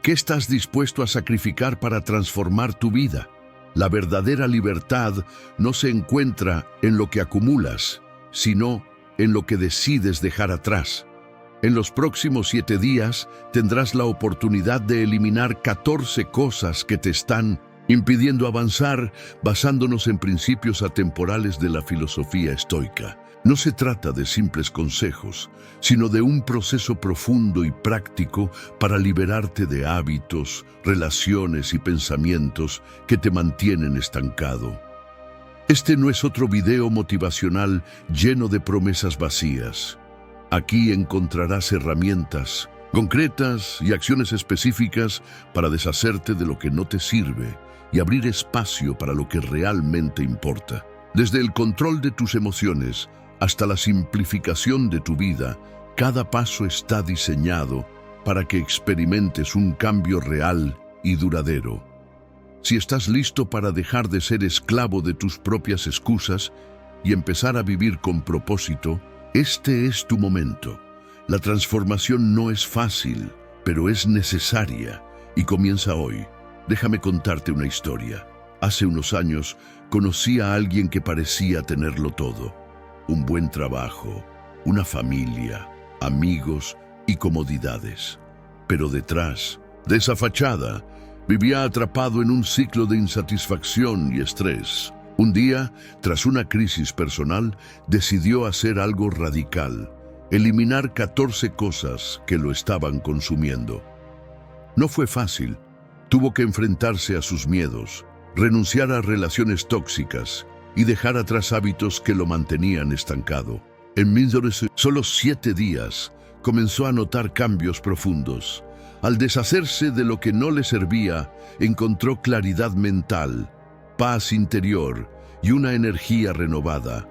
¿Qué estás dispuesto a sacrificar para transformar tu vida? La verdadera libertad no se encuentra en lo que acumulas, sino en lo que decides dejar atrás. En los próximos 7 días tendrás la oportunidad de eliminar 14 cosas que te están impidiendo avanzar, basándonos en principios atemporales de la filosofía estoica. No se trata de simples consejos, sino de un proceso profundo y práctico para liberarte de hábitos, relaciones y pensamientos que te mantienen estancado. Este no es otro video motivacional lleno de promesas vacías. Aquí encontrarás herramientas concretas y acciones específicas para deshacerte de lo que no te sirve y abrir espacio para lo que realmente importa. Desde el control de tus emociones hasta la simplificación de tu vida, cada paso está diseñado para que experimentes un cambio real y duradero. Si estás listo para dejar de ser esclavo de tus propias excusas y empezar a vivir con propósito, este es tu momento. La transformación no es fácil, pero es necesaria y comienza hoy. Déjame contarte una historia. Hace unos años conocí a alguien que parecía tenerlo todo. Un buen trabajo, una familia, amigos y comodidades. Pero detrás de esa fachada vivía atrapado en un ciclo de insatisfacción y estrés. Un día, tras una crisis personal, decidió hacer algo radical: eliminar 14 cosas que lo estaban consumiendo. No fue fácil. Tuvo que enfrentarse a sus miedos, renunciar a relaciones tóxicas y dejar atrás hábitos que lo mantenían estancado. En solo 7 días comenzó a notar cambios profundos. Al deshacerse de lo que no le servía, encontró claridad mental, paz interior y una energía renovada.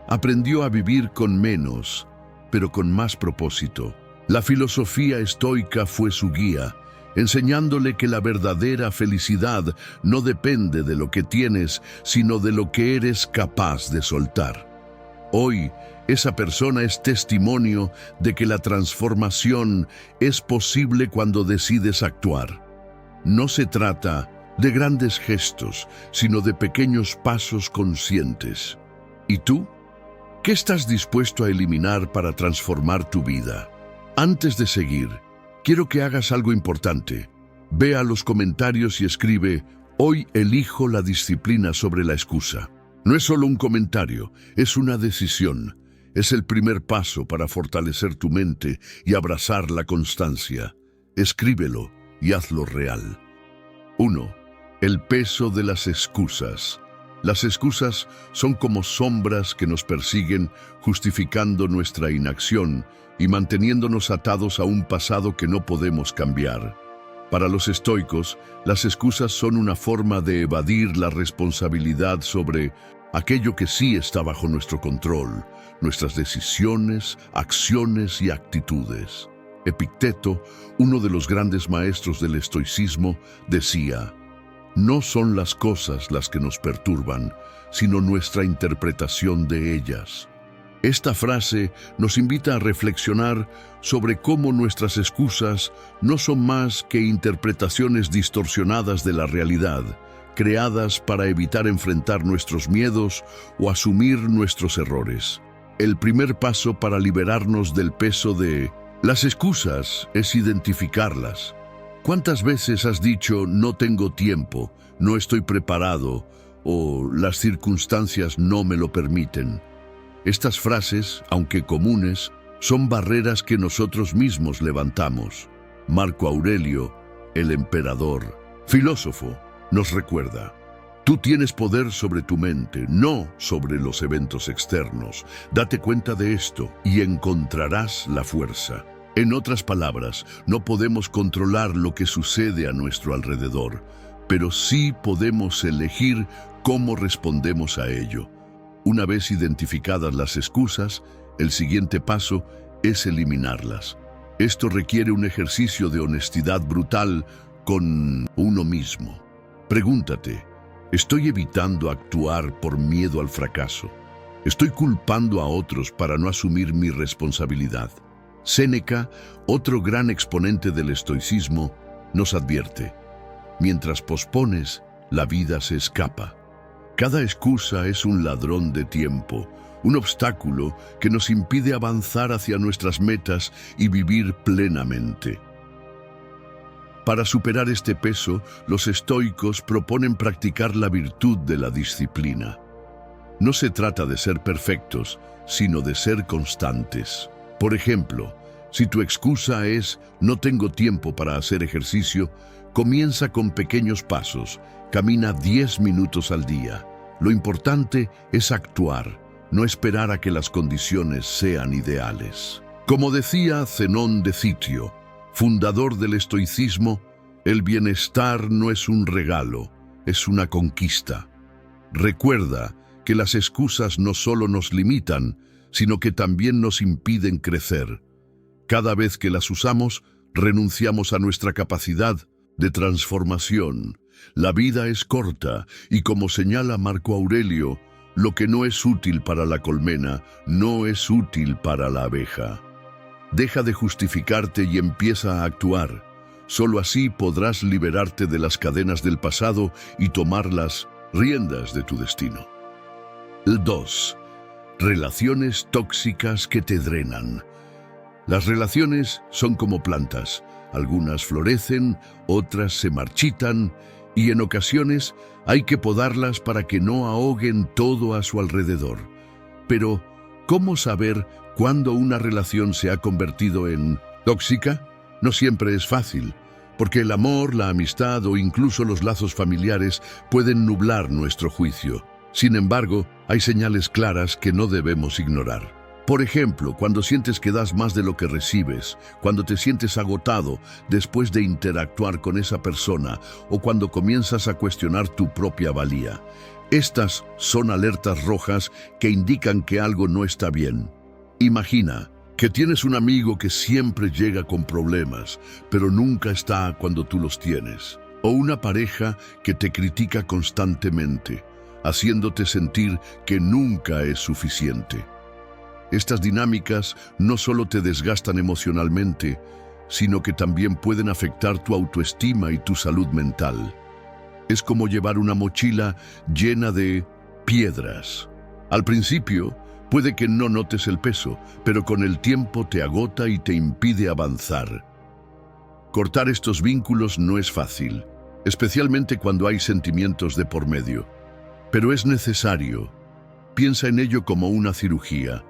Aprendió a vivir con menos, pero con más propósito. La filosofía estoica fue su guía, enseñándole que la verdadera felicidad no depende de lo que tienes, sino de lo que eres capaz de soltar. Hoy, esa persona es testimonio de que la transformación es posible cuando decides actuar. No se trata de grandes gestos, sino de pequeños pasos conscientes. ¿Y tú? ¿Qué estás dispuesto a eliminar para transformar tu vida? Antes de seguir, quiero que hagas algo importante. Ve a los comentarios y escribe: hoy elijo la disciplina sobre la excusa. No es solo un comentario, es una decisión. Es el primer paso para fortalecer tu mente y abrazar la constancia. Escríbelo y hazlo real. 1. El peso de las excusas. Las excusas son como sombras que nos persiguen, justificando nuestra inacción y manteniéndonos atados a un pasado que no podemos cambiar. Para los estoicos, las excusas son una forma de evadir la responsabilidad sobre aquello que sí está bajo nuestro control, nuestras decisiones, acciones y actitudes. Epicteto, uno de los grandes maestros del estoicismo, decía: no son las cosas las que nos perturban, sino nuestra interpretación de ellas. Esta frase nos invita a reflexionar sobre cómo nuestras excusas no son más que interpretaciones distorsionadas de la realidad, creadas para evitar enfrentar nuestros miedos o asumir nuestros errores. El primer paso para liberarnos del peso de las excusas es identificarlas. ¿Cuántas veces has dicho no tengo tiempo, no estoy preparado o las circunstancias no me lo permiten? Estas frases, aunque comunes, son barreras que nosotros mismos levantamos. Marco Aurelio, el emperador, filósofo, nos recuerda: tú tienes poder sobre tu mente, no sobre los eventos externos. Date cuenta de esto y encontrarás la fuerza. En otras palabras, no podemos controlar lo que sucede a nuestro alrededor, pero sí podemos elegir cómo respondemos a ello. Una vez identificadas las excusas, el siguiente paso es eliminarlas. Esto requiere un ejercicio de honestidad brutal con uno mismo. Pregúntate: ¿estoy evitando actuar por miedo al fracaso? ¿Estoy culpando a otros para no asumir mi responsabilidad? Séneca, otro gran exponente del estoicismo, nos advierte: mientras pospones, la vida se escapa. Cada excusa es un ladrón de tiempo, un obstáculo que nos impide avanzar hacia nuestras metas y vivir plenamente. Para superar este peso, los estoicos proponen practicar la virtud de la disciplina. No se trata de ser perfectos, sino de ser constantes. Por ejemplo, si tu excusa es "no tengo tiempo para hacer ejercicio", comienza con pequeños pasos. Camina 10 minutos al día. Lo importante es actuar, no esperar a que las condiciones sean ideales. Como decía Zenón de Citio, fundador del estoicismo, el bienestar no es un regalo, es una conquista. Recuerda que las excusas no solo nos limitan, sino que también nos impiden crecer. Cada vez que las usamos, renunciamos a nuestra capacidad de transformación. La vida es corta y, como señala Marco Aurelio, lo que no es útil para la colmena, no es útil para la abeja. Deja de justificarte y empieza a actuar. Solo así podrás liberarte de las cadenas del pasado y tomar las riendas de tu destino. 2. Relaciones tóxicas que te drenan. Las relaciones son como plantas. Algunas florecen, otras se marchitan, y en ocasiones hay que podarlas para que no ahoguen todo a su alrededor. Pero, ¿cómo saber cuándo una relación se ha convertido en tóxica? No siempre es fácil, porque el amor, la amistad o incluso los lazos familiares pueden nublar nuestro juicio. Sin embargo, hay señales claras que no debemos ignorar. Por ejemplo, cuando sientes que das más de lo que recibes, cuando te sientes agotado después de interactuar con esa persona o cuando comienzas a cuestionar tu propia valía. Estas son alertas rojas que indican que algo no está bien. Imagina que tienes un amigo que siempre llega con problemas, pero nunca está cuando tú los tienes. O una pareja que te critica constantemente, haciéndote sentir que nunca es suficiente. Estas dinámicas no solo te desgastan emocionalmente, sino que también pueden afectar tu autoestima y tu salud mental. Es como llevar una mochila llena de piedras. Al principio, puede que no notes el peso, pero con el tiempo te agota y te impide avanzar. Cortar estos vínculos no es fácil, especialmente cuando hay sentimientos de por medio. Pero es necesario. Piensa en ello como una cirugía.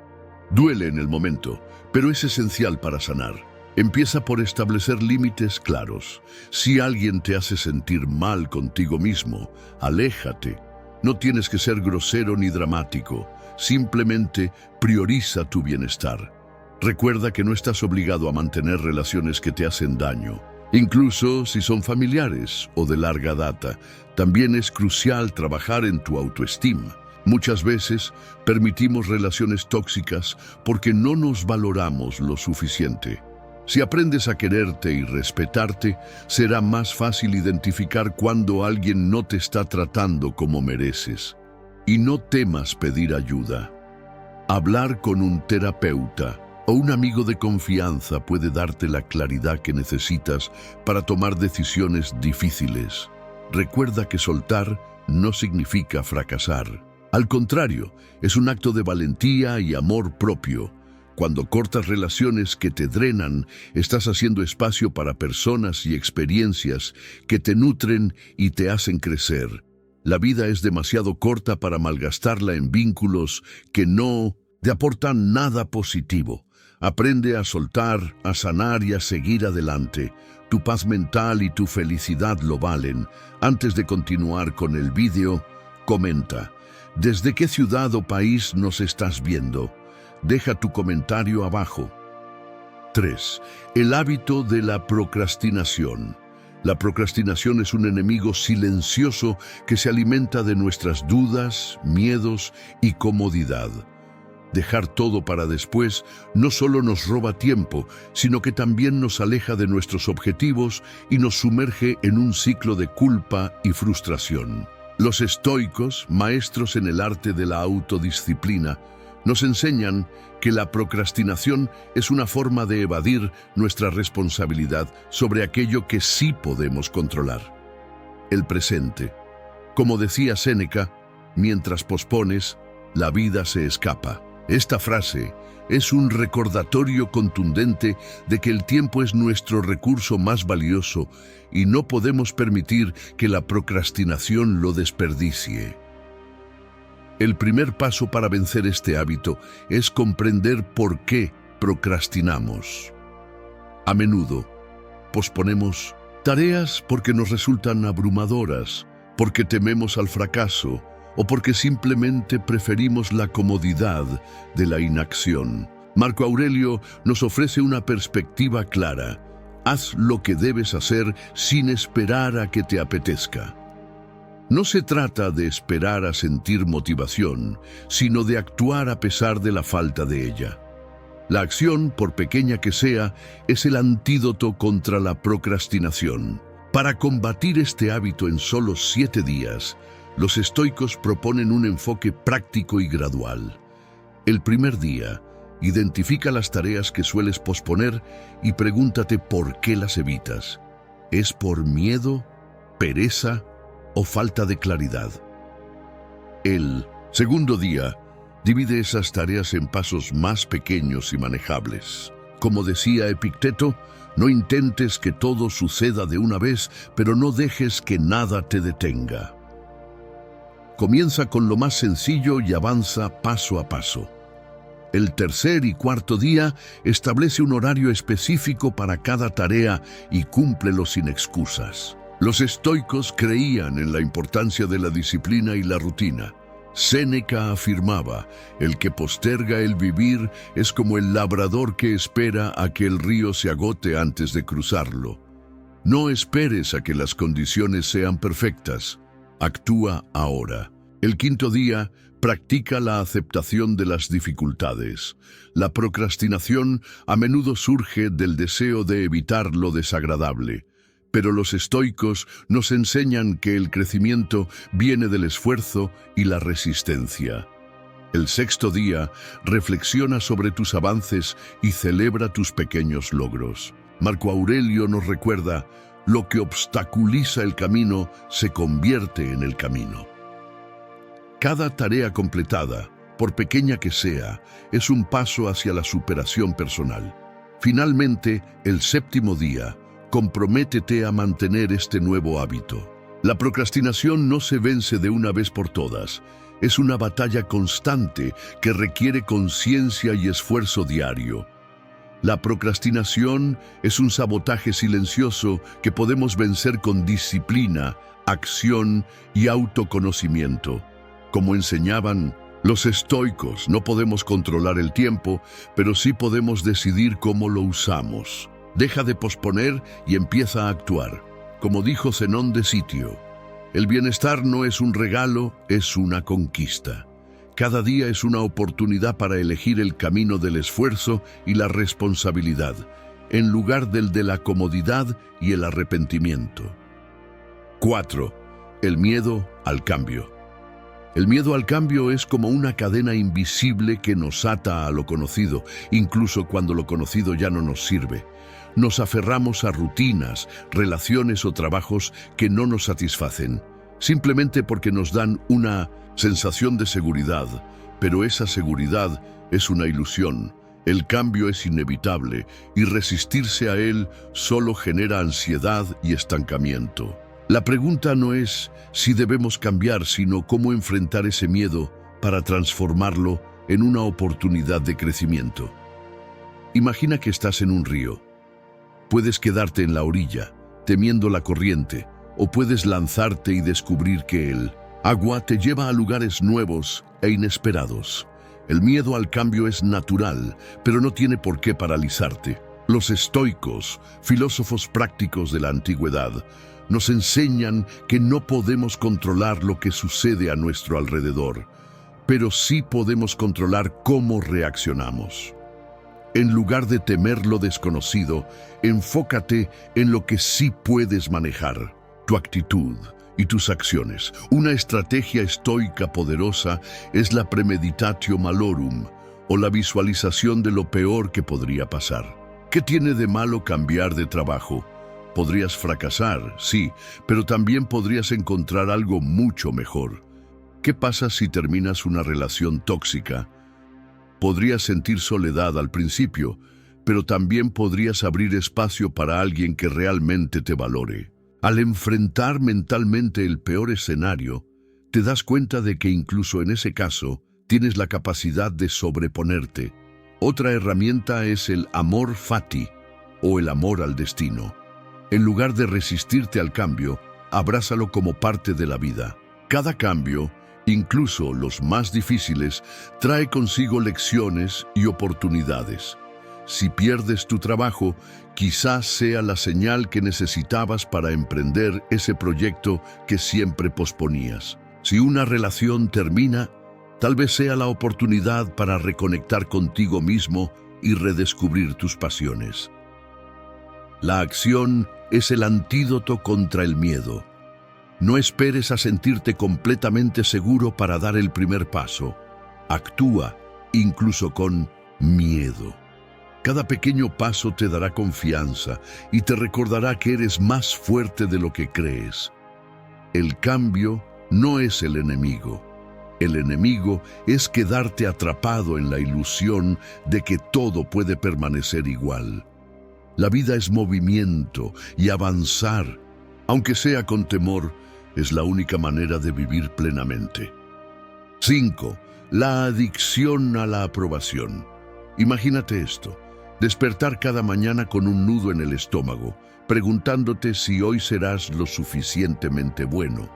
Duele en el momento, pero es esencial para sanar. Empieza por establecer límites claros. Si alguien te hace sentir mal contigo mismo, aléjate. No tienes que ser grosero ni dramático. Simplemente prioriza tu bienestar. Recuerda que no estás obligado a mantener relaciones que te hacen daño. Incluso si son familiares o de larga data, también es crucial trabajar en tu autoestima. Muchas veces permitimos relaciones tóxicas porque no nos valoramos lo suficiente. Si aprendes a quererte y respetarte, será más fácil identificar cuando alguien no te está tratando como mereces. Y no temas pedir ayuda. Hablar con un terapeuta o un amigo de confianza puede darte la claridad que necesitas para tomar decisiones difíciles. Recuerda que soltar no significa fracasar. Al contrario, es un acto de valentía y amor propio. Cuando cortas relaciones que te drenan, estás haciendo espacio para personas y experiencias que te nutren y te hacen crecer. La vida es demasiado corta para malgastarla en vínculos que no te aportan nada positivo. Aprende a soltar, a sanar y a seguir adelante. Tu paz mental y tu felicidad lo valen. Antes de continuar con el vídeo, comenta: ¿desde qué ciudad o país nos estás viendo? Deja tu comentario abajo. 3. El hábito de la procrastinación. La procrastinación es un enemigo silencioso que se alimenta de nuestras dudas, miedos y comodidad. Dejar todo para después no solo nos roba tiempo, sino que también nos aleja de nuestros objetivos y nos sumerge en un ciclo de culpa y frustración. Los estoicos, maestros en el arte de la autodisciplina, Nos enseñan que la procrastinación es una forma de evadir nuestra responsabilidad sobre aquello que sí podemos controlar: el presente. Como decía Séneca, mientras pospones, la vida se escapa. Esta frase es un recordatorio contundente de que el tiempo es nuestro recurso más valioso y no podemos permitir que la procrastinación lo desperdicie. El primer paso para vencer este hábito es comprender por qué procrastinamos. A menudo posponemos tareas porque nos resultan abrumadoras, porque tememos al fracaso o porque simplemente preferimos la comodidad de la inacción. Marco Aurelio nos ofrece una perspectiva clara: haz lo que debes hacer sin esperar a que te apetezca. No se trata de esperar a sentir motivación, sino de actuar a pesar de la falta de ella. La acción, por pequeña que sea, es el antídoto contra la procrastinación. Para combatir este hábito en solo 7 días, los estoicos proponen un enfoque práctico y gradual. El primer día, identifica las tareas que sueles posponer y pregúntate por qué las evitas. ¿Es por miedo, pereza o falta de claridad? El segundo día, divide esas tareas en pasos más pequeños y manejables. Como decía Epicteto, no intentes que todo suceda de una vez, pero no dejes que nada te detenga. Comienza con lo más sencillo y avanza paso a paso. El tercer y cuarto día, establece un horario específico para cada tarea y cúmplelo sin excusas. Los estoicos creían en la importancia de la disciplina y la rutina. Séneca afirmaba: el que posterga el vivir es como el labrador que espera a que el río se agote antes de cruzarlo. No esperes a que las condiciones sean perfectas. Actúa ahora. El quinto día, practica la aceptación de las dificultades. La procrastinación a menudo surge del deseo de evitar lo desagradable. Pero los estoicos nos enseñan que el crecimiento viene del esfuerzo y la resistencia. El sexto día, reflexiona sobre tus avances y celebra tus pequeños logros. Marco Aurelio nos recuerda: lo que obstaculiza el camino se convierte en el camino. Cada tarea completada, por pequeña que sea, es un paso hacia la superación personal. Finalmente, el séptimo día, comprométete a mantener este nuevo hábito. La procrastinación no se vence de una vez por todas. Es una batalla constante que requiere conciencia y esfuerzo diario. La procrastinación es un sabotaje silencioso que podemos vencer con disciplina, acción y autoconocimiento. Como enseñaban los estoicos, no podemos controlar el tiempo, pero sí podemos decidir cómo lo usamos. Deja de posponer y empieza a actuar. Como dijo Zenón de Sitio, el bienestar no es un regalo, es una conquista. Cada día es una oportunidad para elegir el camino del esfuerzo y la responsabilidad, en lugar del de la comodidad y el arrepentimiento. 4. El miedo al cambio. El miedo al cambio es como una cadena invisible que nos ata a lo conocido, incluso cuando lo conocido ya no nos sirve. Nos aferramos a rutinas, relaciones o trabajos que no nos satisfacen, simplemente porque nos dan una sensación de seguridad, pero esa seguridad es una ilusión. El cambio es inevitable y resistirse a él solo genera ansiedad y estancamiento. La pregunta no es si debemos cambiar, sino cómo enfrentar ese miedo para transformarlo en una oportunidad de crecimiento. Imagina que estás en un río. Puedes quedarte en la orilla, temiendo la corriente, o puedes lanzarte y descubrir que el agua te lleva a lugares nuevos e inesperados. El miedo al cambio es natural, pero no tiene por qué paralizarte. Los estoicos, filósofos prácticos de la antigüedad, nos enseñan que no podemos controlar lo que sucede a nuestro alrededor, pero sí podemos controlar cómo reaccionamos. En lugar de temer lo desconocido, enfócate en lo que sí puedes manejar: tu actitud y tus acciones. Una estrategia estoica poderosa es la premeditatio malorum, o la visualización de lo peor que podría pasar. ¿Qué tiene de malo cambiar de trabajo? Podrías fracasar, sí, pero también podrías encontrar algo mucho mejor. ¿Qué pasa si terminas una relación tóxica? Podrías sentir soledad al principio, pero también podrías abrir espacio para alguien que realmente te valore. Al enfrentar mentalmente el peor escenario, te das cuenta de que incluso en ese caso tienes la capacidad de sobreponerte. Otra herramienta es el amor fati, o el amor al destino. En lugar de resistirte al cambio, abrázalo como parte de la vida. Cada cambio, incluso los más difíciles, trae consigo lecciones y oportunidades. Si pierdes tu trabajo, quizás sea la señal que necesitabas para emprender ese proyecto que siempre posponías. Si una relación termina, tal vez sea la oportunidad para reconectar contigo mismo y redescubrir tus pasiones. La acción es el antídoto contra el miedo. No esperes a sentirte completamente seguro para dar el primer paso. Actúa, incluso con miedo. Cada pequeño paso te dará confianza y te recordará que eres más fuerte de lo que crees. El cambio no es el enemigo. El enemigo es quedarte atrapado en la ilusión de que todo puede permanecer igual. La vida es movimiento y avanzar, aunque sea con temor, es la única manera de vivir plenamente. 5. La adicción a la aprobación. Imagínate esto: despertar cada mañana con un nudo en el estómago, preguntándote si hoy serás lo suficientemente bueno,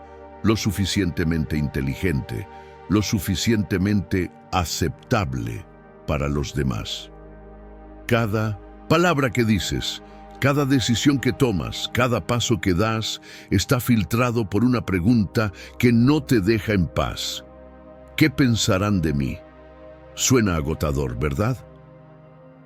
lo suficientemente inteligente, lo suficientemente aceptable para los demás. Cada palabra que dices, cada decisión que tomas, cada paso que das, está filtrado por una pregunta que no te deja en paz. ¿Qué pensarán de mí? Suena agotador, ¿verdad?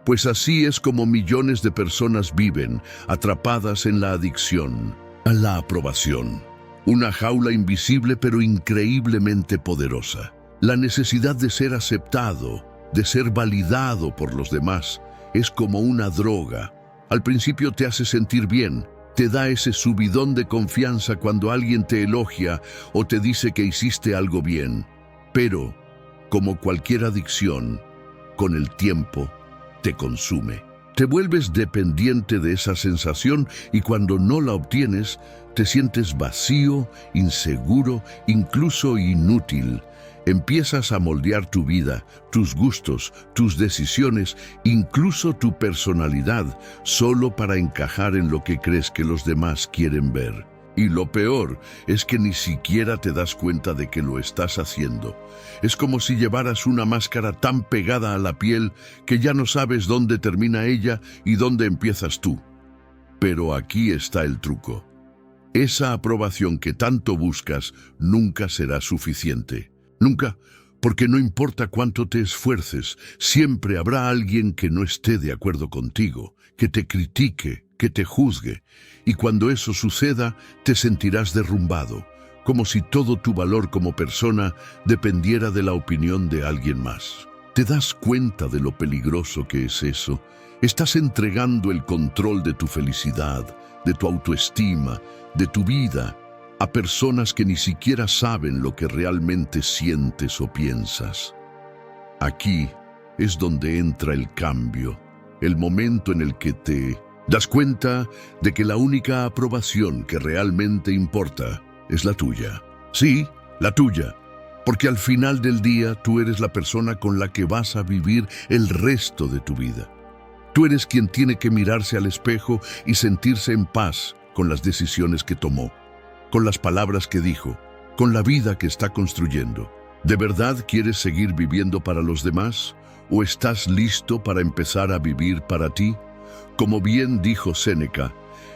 Pues así es como millones de personas viven, atrapadas en la adicción a la aprobación. Una jaula invisible pero increíblemente poderosa. La necesidad de ser aceptado, de ser validado por los demás, es como una droga. Al principio te hace sentir bien, te da ese subidón de confianza cuando alguien te elogia o te dice que hiciste algo bien. Pero, como cualquier adicción, con el tiempo te consume. Te vuelves dependiente de esa sensación y cuando no la obtienes, te sientes vacío, inseguro, incluso inútil. Empiezas a moldear tu vida, tus gustos, tus decisiones, incluso tu personalidad, solo para encajar en lo que crees que los demás quieren ver. Y lo peor es que ni siquiera te das cuenta de que lo estás haciendo. Es como si llevaras una máscara tan pegada a la piel que ya no sabes dónde termina ella y dónde empiezas tú. Pero aquí está el truco. Esa aprobación que tanto buscas nunca será suficiente. Nunca, porque no importa cuánto te esfuerces, siempre habrá alguien que no esté de acuerdo contigo, que te critique, que te juzgue. Y cuando eso suceda, te sentirás derrumbado, como si todo tu valor como persona dependiera de la opinión de alguien más. ¿Te das cuenta de lo peligroso que es eso? Estás entregando el control de tu felicidad, de tu autoestima, de tu vida, a personas que ni siquiera saben lo que realmente sientes o piensas. Aquí es donde entra el cambio, el momento en el que te das cuenta de que la única aprobación que realmente importa es la tuya. Sí, la tuya, porque al final del día tú eres la persona con la que vas a vivir el resto de tu vida. Tú eres quien tiene que mirarse al espejo y sentirse en paz con las decisiones que tomó, con las palabras que dijo, con la vida que está construyendo. ¿De verdad quieres seguir viviendo para los demás? ¿O estás listo para empezar a vivir para ti? Como bien dijo Séneca,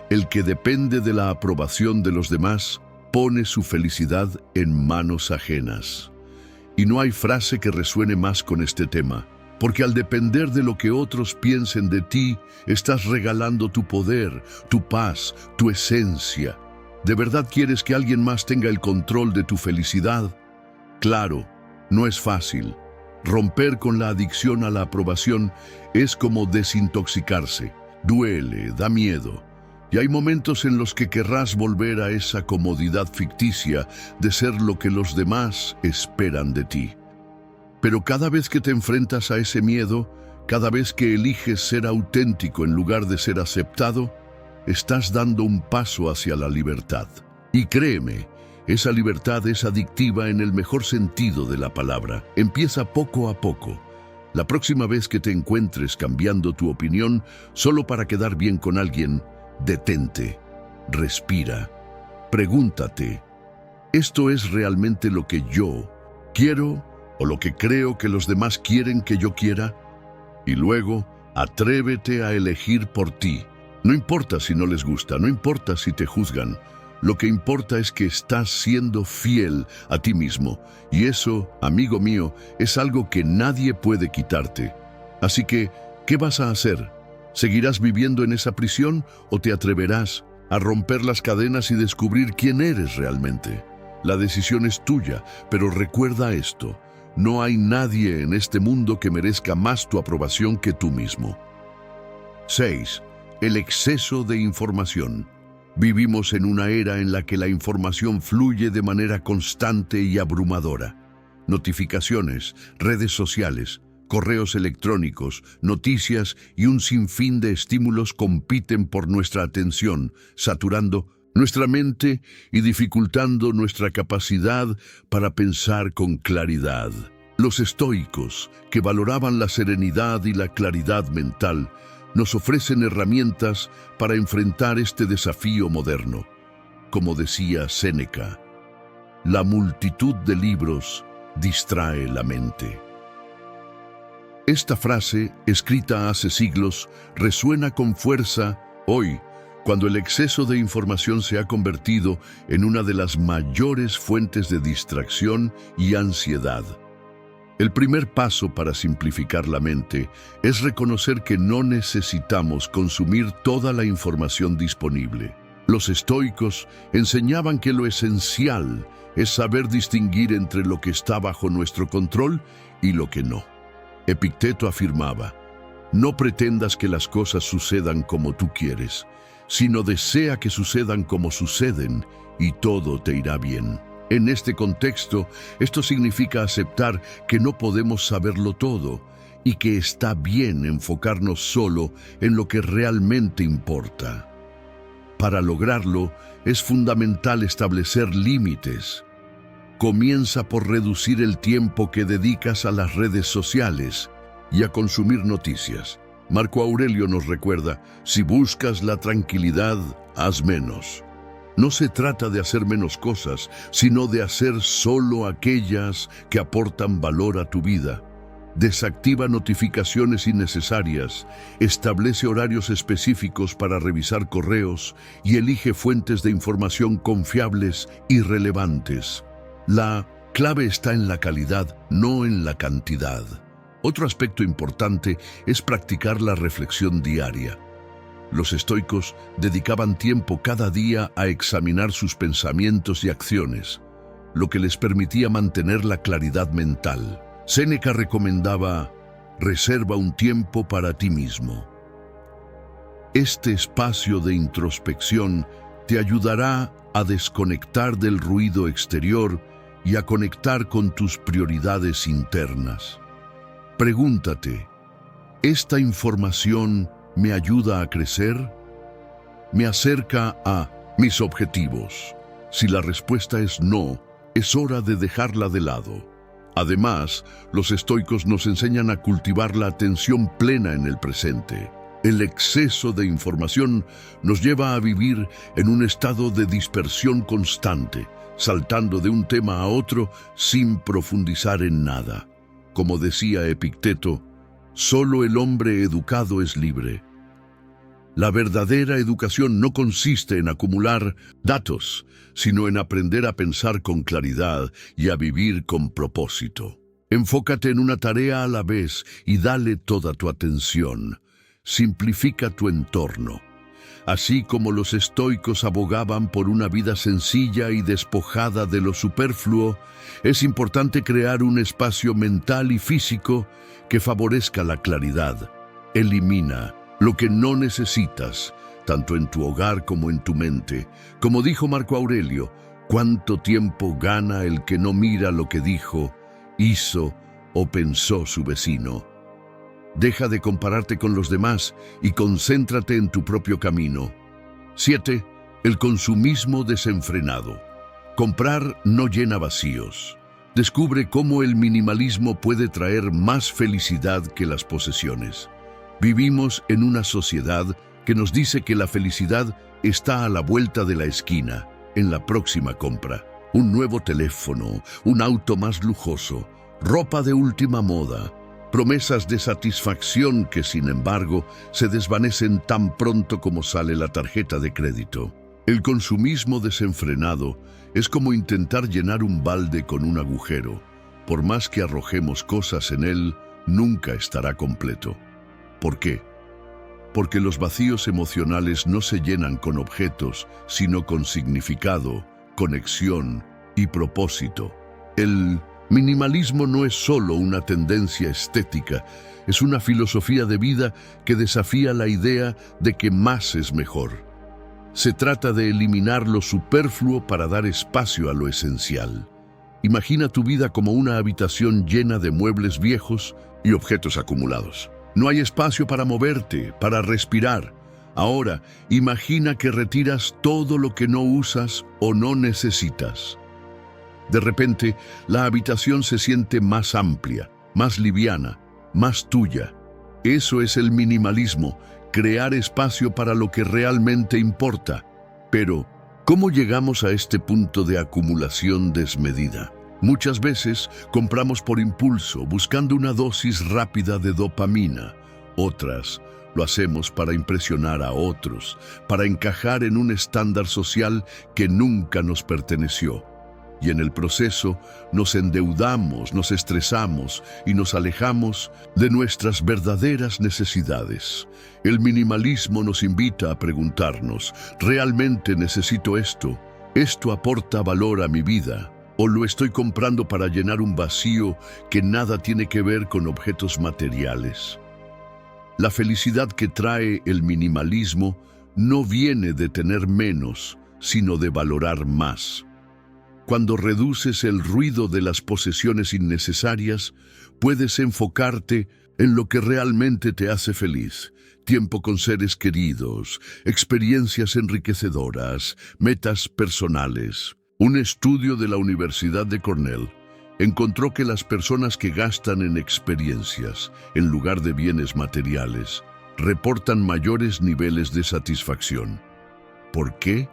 el que depende de la aprobación de los demás pone su felicidad en manos ajenas. Y no hay frase que resuene más con este tema, porque al depender de lo que otros piensen de ti, estás regalando tu poder, tu paz, tu esencia. ¿De verdad quieres que alguien más tenga el control de tu felicidad? Claro, no es fácil. Romper con la adicción a la aprobación es como desintoxicarse. Duele, da miedo. Y hay momentos en los que querrás volver a esa comodidad ficticia de ser lo que los demás esperan de ti. Pero cada vez que te enfrentas a ese miedo, cada vez que eliges ser auténtico en lugar de ser aceptado, estás dando un paso hacia la libertad. Y créeme, esa libertad es adictiva en el mejor sentido de la palabra. Empieza poco a poco. La próxima vez que te encuentres cambiando tu opinión solo para quedar bien con alguien, detente, respira, pregúntate, ¿esto es realmente lo que yo quiero o lo que creo que los demás quieren que yo quiera? Y luego, atrévete a elegir por ti. No importa si no les gusta, no importa si te juzgan. Lo que importa es que estás siendo fiel a ti mismo. Y eso, amigo mío, es algo que nadie puede quitarte. Así que, ¿qué vas a hacer? ¿Seguirás viviendo en esa prisión o te atreverás a romper las cadenas y descubrir quién eres realmente? La decisión es tuya, pero recuerda esto. No hay nadie en este mundo que merezca más tu aprobación que tú mismo. 6. El exceso de información. Vivimos en una era en la que la información fluye de manera constante y abrumadora. Notificaciones, redes sociales, correos electrónicos, noticias y un sinfín de estímulos compiten por nuestra atención, saturando nuestra mente y dificultando nuestra capacidad para pensar con claridad. Los estoicos, que valoraban la serenidad y la claridad mental, nos ofrecen herramientas para enfrentar este desafío moderno. Como decía Séneca, la multitud de libros distrae la mente. Esta frase, escrita hace siglos, resuena con fuerza hoy, cuando el exceso de información se ha convertido en una de las mayores fuentes de distracción y ansiedad. El primer paso para simplificar la mente es reconocer que no necesitamos consumir toda la información disponible. Los estoicos enseñaban que lo esencial es saber distinguir entre lo que está bajo nuestro control y lo que no. Epicteto afirmaba, no pretendas que las cosas sucedan como tú quieres, sino desea que sucedan como suceden y todo te irá bien. En este contexto, esto significa aceptar que no podemos saberlo todo y que está bien enfocarnos solo en lo que realmente importa. Para lograrlo, es fundamental establecer límites. Comienza por reducir el tiempo que dedicas a las redes sociales y a consumir noticias. Marco Aurelio nos recuerda, si buscas la tranquilidad, haz menos. No se trata de hacer menos cosas, sino de hacer solo aquellas que aportan valor a tu vida. Desactiva notificaciones innecesarias, establece horarios específicos para revisar correos y elige fuentes de información confiables y relevantes. La clave está en la calidad, no en la cantidad. Otro aspecto importante es practicar la reflexión diaria. Los estoicos dedicaban tiempo cada día a examinar sus pensamientos y acciones, lo que les permitía mantener la claridad mental. Séneca recomendaba, reserva un tiempo para ti mismo. Este espacio de introspección te ayudará a desconectar del ruido exterior y a conectar con tus prioridades internas. Pregúntate, ¿esta información me ayuda a crecer? ¿Me acerca a mis objetivos? Si la respuesta es no, es hora de dejarla de lado. Además, los estoicos nos enseñan a cultivar la atención plena en el presente. El exceso de información nos lleva a vivir en un estado de dispersión constante, saltando de un tema a otro sin profundizar en nada. Como decía Epicteto, solo el hombre educado es libre. La verdadera educación no consiste en acumular datos, sino en aprender a pensar con claridad y a vivir con propósito. Enfócate en una tarea a la vez y dale toda tu atención. Simplifica tu entorno. Así como los estoicos abogaban por una vida sencilla y despojada de lo superfluo, es importante crear un espacio mental y físico que favorezca la claridad. Elimina lo que no necesitas, tanto en tu hogar como en tu mente. Como dijo Marco Aurelio, ¿cuánto tiempo gana el que no mira lo que dijo, hizo o pensó su vecino? Deja de compararte con los demás y concéntrate en tu propio camino. 7. El consumismo desenfrenado. Comprar no llena vacíos. Descubre cómo el minimalismo puede traer más felicidad que las posesiones. Vivimos en una sociedad que nos dice que la felicidad está a la vuelta de la esquina, en la próxima compra. Un nuevo teléfono, un auto más lujoso, ropa de última moda, promesas de satisfacción que, sin embargo, se desvanecen tan pronto como sale la tarjeta de crédito. El consumismo desenfrenado es como intentar llenar un balde con un agujero. Por más que arrojemos cosas en él, nunca estará completo. ¿Por qué? Porque los vacíos emocionales no se llenan con objetos, sino con significado, conexión y propósito. El minimalismo no es solo una tendencia estética, es una filosofía de vida que desafía la idea de que más es mejor. Se trata de eliminar lo superfluo para dar espacio a lo esencial. Imagina tu vida como una habitación llena de muebles viejos y objetos acumulados. No hay espacio para moverte, para respirar. Ahora, imagina que retiras todo lo que no usas o no necesitas. De repente, la habitación se siente más amplia, más liviana, más tuya. Eso es el minimalismo, crear espacio para lo que realmente importa. Pero, ¿cómo llegamos a este punto de acumulación desmedida? Muchas veces compramos por impulso, buscando una dosis rápida de dopamina. Otras lo hacemos para impresionar a otros, para encajar en un estándar social que nunca nos perteneció. Y en el proceso nos endeudamos, nos estresamos y nos alejamos de nuestras verdaderas necesidades. El minimalismo nos invita a preguntarnos, ¿realmente necesito esto? ¿Esto aporta valor a mi vida? ¿O lo estoy comprando para llenar un vacío que nada tiene que ver con objetos materiales? La felicidad que trae el minimalismo no viene de tener menos, sino de valorar más. Cuando reduces el ruido de las posesiones innecesarias, puedes enfocarte en lo que realmente te hace feliz. Tiempo con seres queridos, experiencias enriquecedoras, metas personales. Un estudio de la Universidad de Cornell encontró que las personas que gastan en experiencias, en lugar de bienes materiales, reportan mayores niveles de satisfacción. ¿Por qué?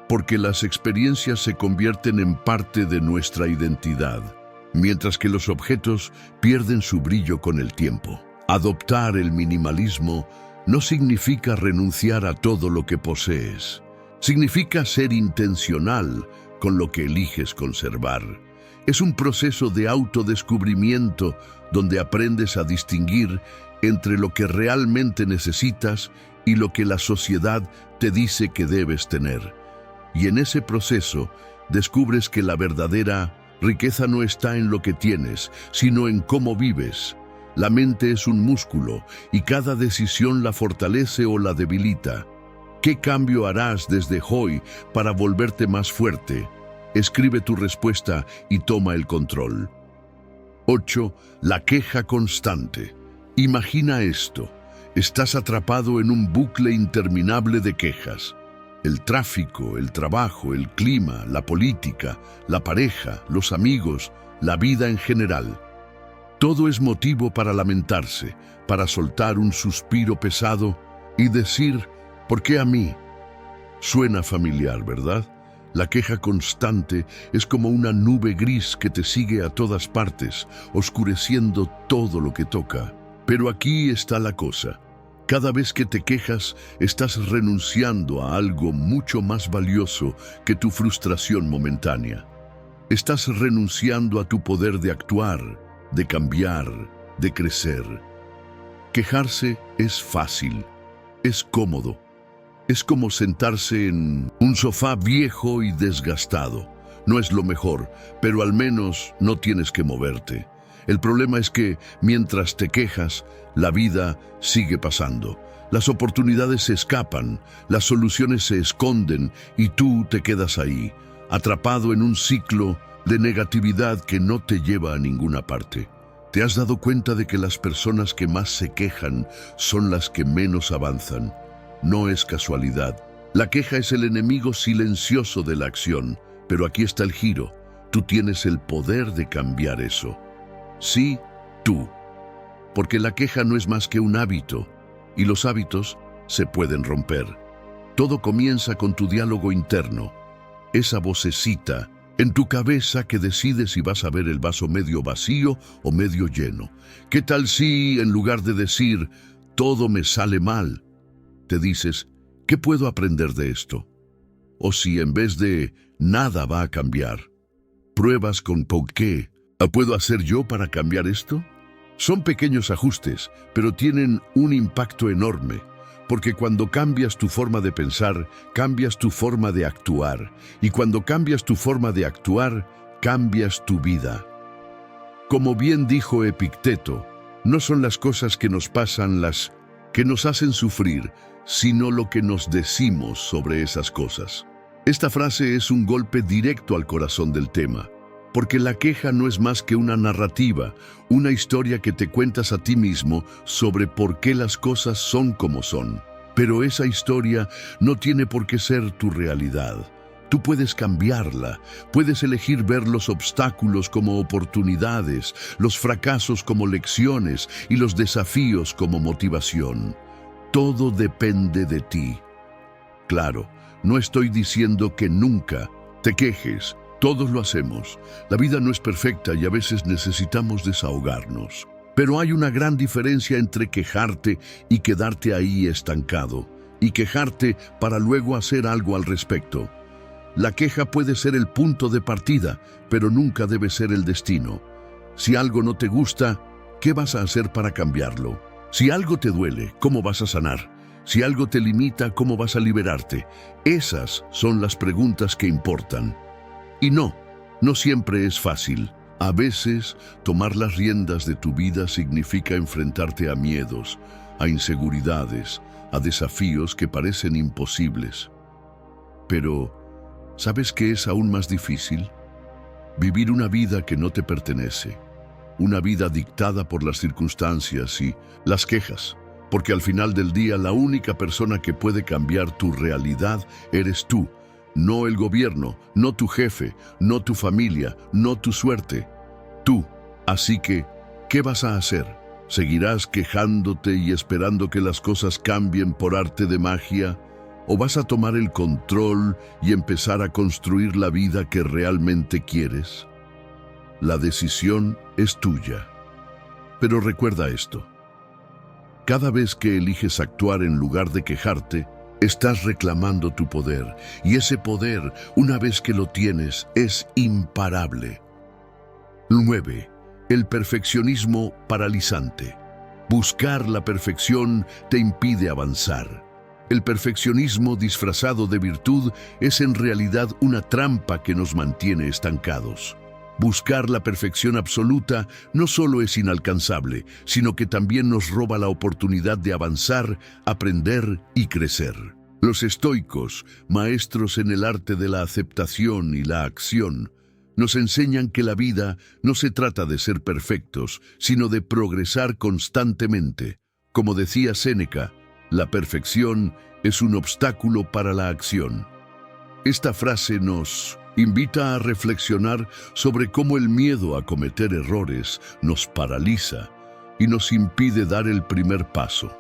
Porque las experiencias se convierten en parte de nuestra identidad, mientras que los objetos pierden su brillo con el tiempo. Adoptar el minimalismo no significa renunciar a todo lo que posees. Significa ser intencional con lo que eliges conservar. Es un proceso de autodescubrimiento donde aprendes a distinguir entre lo que realmente necesitas y lo que la sociedad te dice que debes tener. Y en ese proceso descubres que la verdadera riqueza no está en lo que tienes, sino en cómo vives. La mente es un músculo y cada decisión la fortalece o la debilita. ¿Qué cambio harás desde hoy para volverte más fuerte? Escribe tu respuesta y toma el control. 8. La queja constante. Imagina esto. Estás atrapado en un bucle interminable de quejas. El tráfico, el trabajo, el clima, la política, la pareja, los amigos, la vida en general. Todo es motivo para lamentarse, para soltar un suspiro pesado y decir, ¿por qué a mí? Suena familiar, ¿verdad? La queja constante es como una nube gris que te sigue a todas partes, oscureciendo todo lo que toca. Pero aquí está la cosa. Cada vez que te quejas, estás renunciando a algo mucho más valioso que tu frustración momentánea. Estás renunciando a tu poder de actuar, de cambiar, de crecer. Quejarse es fácil, es cómodo. Es como sentarse en un sofá viejo y desgastado. No es lo mejor, pero al menos no tienes que moverte. El problema es que, mientras te quejas, la vida sigue pasando. Las oportunidades se escapan, las soluciones se esconden y tú te quedas ahí, atrapado en un ciclo de negatividad que no te lleva a ninguna parte. ¿Te has dado cuenta de que las personas que más se quejan son las que menos avanzan? No es casualidad. La queja es el enemigo silencioso de la acción, pero aquí está el giro. Tú tienes el poder de cambiar eso. Sí, tú. Porque la queja no es más que un hábito, y los hábitos se pueden romper. Todo comienza con tu diálogo interno, esa vocecita en tu cabeza que decide si vas a ver el vaso medio vacío o medio lleno. ¿Qué tal si, en lugar de decir, todo me sale mal, te dices, ¿qué puedo aprender de esto? O si en vez de, nada va a cambiar, pruebas con ¿por qué? ¿Puedo hacer yo para cambiar esto? Son pequeños ajustes, pero tienen un impacto enorme, porque cuando cambias tu forma de pensar, cambias tu forma de actuar, y cuando cambias tu forma de actuar, cambias tu vida. Como bien dijo Epicteto, no son las cosas que nos pasan las que nos hacen sufrir, sino lo que nos decimos sobre esas cosas. Esta frase es un golpe directo al corazón del tema, porque la queja no es más que una narrativa, una historia que te cuentas a ti mismo sobre por qué las cosas son como son. Pero esa historia no tiene por qué ser tu realidad. Tú puedes cambiarla, puedes elegir ver los obstáculos como oportunidades, los fracasos como lecciones y los desafíos como motivación. Todo depende de ti. Claro, no estoy diciendo que nunca te quejes. Todos lo hacemos. La vida no es perfecta y a veces necesitamos desahogarnos. Pero hay una gran diferencia entre quejarte y quedarte ahí estancado, y quejarte para luego hacer algo al respecto. La queja puede ser el punto de partida, pero nunca debe ser el destino. Si algo no te gusta, ¿qué vas a hacer para cambiarlo? Si algo te duele, ¿cómo vas a sanar? Si algo te limita, ¿cómo vas a liberarte? Esas son las preguntas que importan. Y no siempre es fácil. A veces, tomar las riendas de tu vida significa enfrentarte a miedos, a inseguridades, a desafíos que parecen imposibles. Pero, ¿sabes qué es aún más difícil? Vivir una vida que no te pertenece, una vida dictada por las circunstancias y las quejas, porque al final del día la única persona que puede cambiar tu realidad eres tú. No el gobierno, no tu jefe, no tu familia, no tu suerte. Tú. Así que, ¿qué vas a hacer? ¿Seguirás quejándote y esperando que las cosas cambien por arte de magia? ¿O vas a tomar el control y empezar a construir la vida que realmente quieres? La decisión es tuya. Pero recuerda esto. Cada vez que eliges actuar en lugar de quejarte, estás reclamando tu poder, y ese poder, una vez que lo tienes, es imparable. 9. El perfeccionismo paralizante. Buscar la perfección te impide avanzar. El perfeccionismo disfrazado de virtud es en realidad una trampa que nos mantiene estancados. Buscar la perfección absoluta no solo es inalcanzable, sino que también nos roba la oportunidad de avanzar, aprender y crecer. Los estoicos, maestros en el arte de la aceptación y la acción, nos enseñan que la vida no se trata de ser perfectos, sino de progresar constantemente. Como decía Séneca, la perfección es un obstáculo para la acción. Esta frase nos invita a reflexionar sobre cómo el miedo a cometer errores nos paraliza y nos impide dar el primer paso.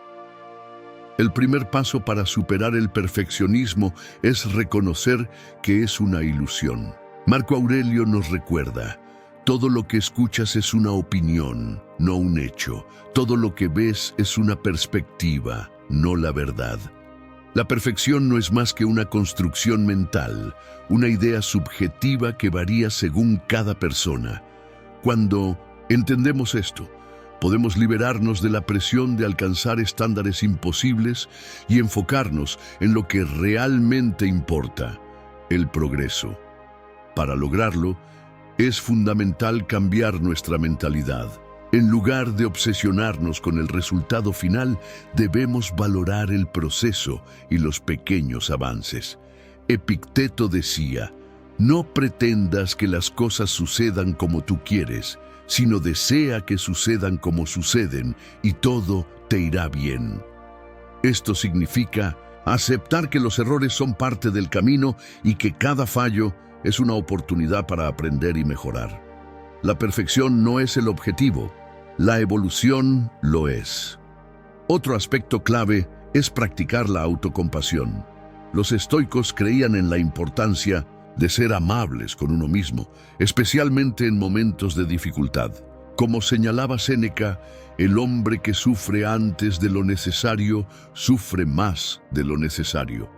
El primer paso para superar el perfeccionismo es reconocer que es una ilusión. Marco Aurelio nos recuerda: todo lo que escuchas es una opinión, no un hecho. Todo lo que ves es una perspectiva, no la verdad. La perfección no es más que una construcción mental, una idea subjetiva que varía según cada persona. Cuando entendemos esto, Podemos liberarnos de la presión de alcanzar estándares imposibles y enfocarnos en lo que realmente importa, el progreso. Para lograrlo, es fundamental cambiar nuestra mentalidad. En lugar de obsesionarnos con el resultado final, debemos valorar el proceso y los pequeños avances. Epicteto decía: no pretendas que las cosas sucedan como tú quieres, sino desea que sucedan como suceden, y todo te irá bien. Esto significa aceptar que los errores son parte del camino y que cada fallo es una oportunidad para aprender y mejorar. La perfección no es el objetivo, la evolución lo es. Otro aspecto clave es practicar la autocompasión. Los estoicos creían en la importancia de ser amables con uno mismo, especialmente en momentos de dificultad. Como señalaba Séneca, el hombre que sufre antes de lo necesario, sufre más de lo necesario.